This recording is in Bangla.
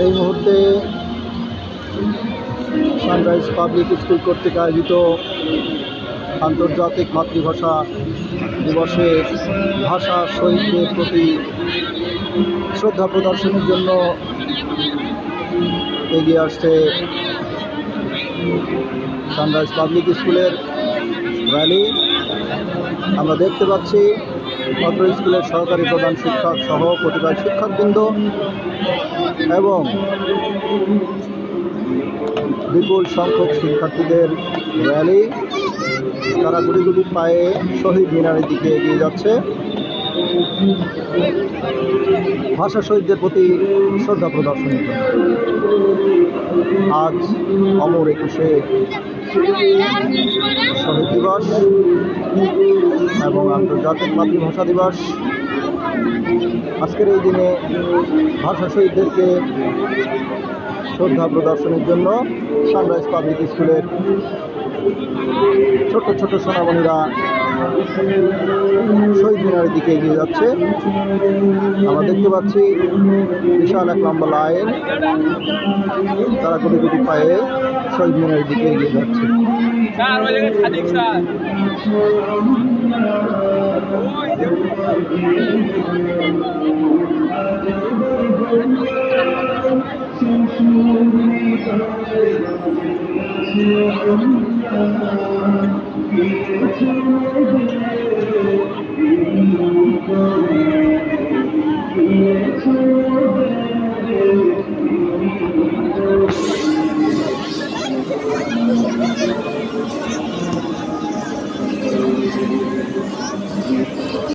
এই মুহূর্তে সানরাইজ পাবলিক স্কুল কর্তৃক আয়োজিত আন্তর্জাতিক মাতৃভাষা দিবসে ভাষা শহীদদের প্রতি শ্রদ্ধা প্রদর্শনের জন্য এগিয়ে আসছে সানরাইজ পাবলিক স্কুলের র্যালি। আমরা দেখতে পাচ্ছি অত্র স্কুলের সহকারী প্রধান শিক্ষক সহ কতিপয় শিক্ষকবৃন্দ এবং বিপুল সংখ্যক শিক্ষার্থীদের র্যালি। তারা গুটি গুটি পায়ে শহীদ মিনারের দিকে এগিয়ে যাচ্ছে ভাষা শহীদদের প্রতি শ্রদ্ধা প্রদর্শনের জন্য। আজ অমর 21শে শহীদ দিবস এবং আন্তর্জাতিক মাতৃভাষা দিবস। আজকের এই দিনে ভাষা শহীদদেরকে শ্রদ্ধা প্রদর্শনের জন্য সানরাইজ পাবলিক স্কুলের ছোট ছোট সোনামণিরা শহীদ মিনারের দিকে এগিয়ে যাচ্ছে। আমরা দেখতে পাচ্ছি বিশাল এক লম্বা লাইন, তারা কোটি কোটি পায়ে শহীদ মিনারের দিকে এগিয়ে যাচ্ছে।